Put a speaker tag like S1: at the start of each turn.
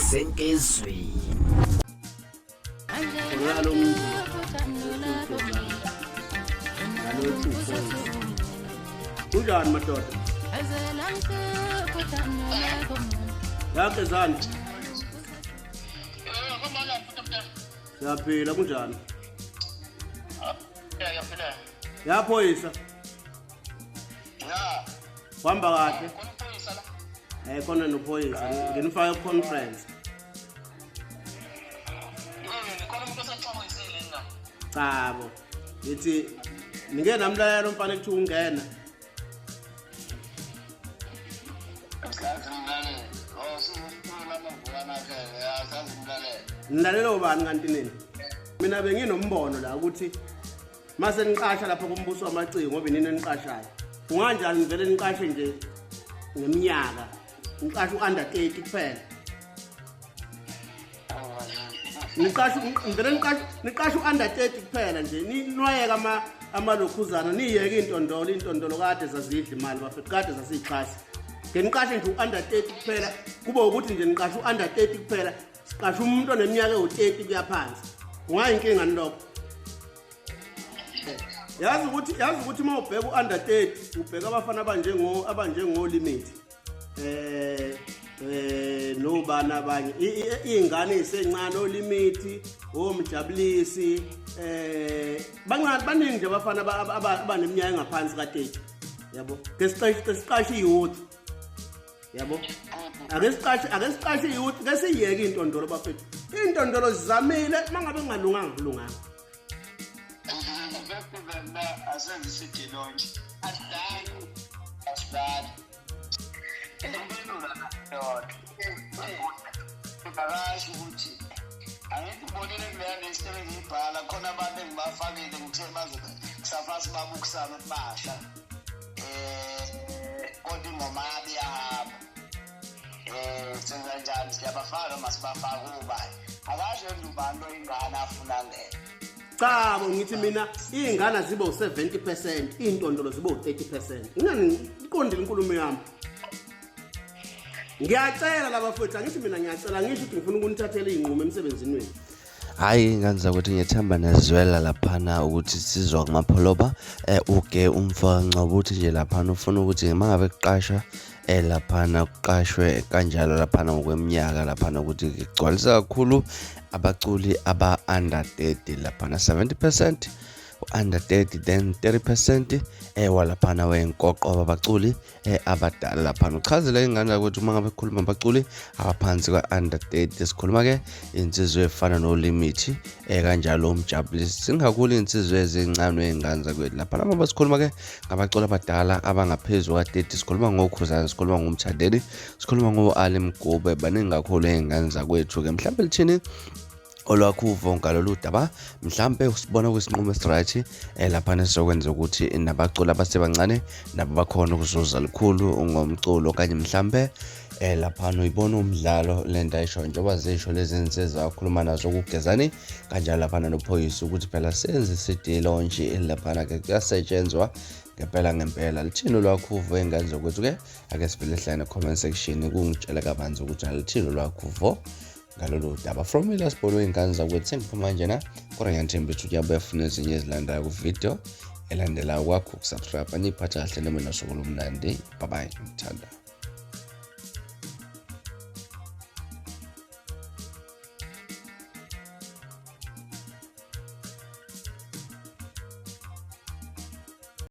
S1: Senkezweni. Kunjani madoda? Yakhe zani? Siyaphila kunjani? Yaphoyisa?
S2: Ya.
S1: Hamba kahle?
S2: Koniphoyisa la.
S1: Khona nophoyisa. Nginifaka conference.
S2: Khona umuntu osaxoxisile na.
S1: Cha bo. Yithi ningeke namlayelo mfana ekuthiwa ungena. Nilalela ubani kanti nini? Mina benginombono la ukuthi mase niqasha lapha kumbuso wamaciko ngoba inini eniqashayo. Kunganjani nivele niqashe nje ngeminyaka. Niqashe under 30 kuphela. Niqashe under 30 kuphela nje. Ninwayeka amalokhuzana niyeke intondolo kade zazidla imali bafethu kade zasixhasa. Ngeniqashe nje under 30 kuphela kube ukuthi nje niqashe under 30 kuphela. Siqashe umuntu oneminyaka ewu30 kuya phansi. Ungayinkinga nilokho. Yazi ukuthi mawubheka under 30 ubheka abafana abanjengo limit. Nobana abanye izingane ezisencane olimit omjabulisi baningi nje abafana abaneminyaka engaphansi ka30 yabo ngesiqashe youth yabo ake siqashe youth ngesiyeke intondolo bafethu intondolo zizamile mangabe ngalunganga kulunganga
S2: Asenzithi lonke. Asidali. Ngakasho ukuthi angithi ubonile kuleya nesitebe ngibhala khona abantu engibafakile ngithe maze kusafasi babukusana basha. Kodwa ingoma yabiyahamba. Senza njani siyabafaka masibafaka ubani. Akasho ndubani oyingane afuna ngeke.
S1: Cha bo ngithi mina izingane zibe u70% intondolo zibe u30%. Ingani iqondile inkulumo yami. Ngiyacela labafowethu angithi mina ngiyacela ngisho ukuthi ngifuna ukunithathela izinqumo emsebenzini wenu.
S3: Hayi nganza ukuthi ngiyethamba nezwela laphana ukuthi sizwa kumapholoba uke umfanca ukuthi nje laphana ufuna ukuthi mangabe kuqasha laphana kuqashwe kanjalo laphana ngokweminyaka laphana ukuthi igcwalisa kakhulu abaculi aba under 30 laphana 70% under 30 then 30% walaphana wenkoqo abaculi abadala laphana uchazile ingane ukuthi uma ngabe khuluma abaculi abaphansi kwa under 30 sikhuluma ke insizwe efana no limit kanjalo umjabulisi singakhulu insizwe ezincane ezinganza kwethu laphana uma sikhuluma ke ngabaculi abadala abangaphezulu kwa 30 sikhuluma ngokhuzana sikhuluma ngomthandeni sikhuluma ngo-Ali Mgube baningi kakhulu ezinganza kwethu ke mhlawumbe lithini olwakhuvo ngalolu daba mhlambe usibona kwisinqumo esiright laphana sizokwenza ukuthi nabaculi abasebancane nabo bakhona ukuzuza likhulu ngomculo kanye mhlambe laphana uyibona umdlalo lento ayisho njengoba zisho lezi insizwa akhuluma nazo ukugezani kanjalo laphana nophoyisa ukuthi phela senze CD launch laphana ke kuyasetshenzwa ngempela lithini olwakhuvo engane zokwethu ke ake sibele hlane comment section kungitshela kabanzi ukuthi alithini olwakhuvo ngalolu daba from ilasibolo ingane zakwethu sengiphuma manje na kodwa ngiyathemba ukuthi uyabuya ufuna ezinye ezilandayo ku video elandelayo kwakho ukusubscribe aniphatha kahle noma nosuku lomnandi bye bye ngithanda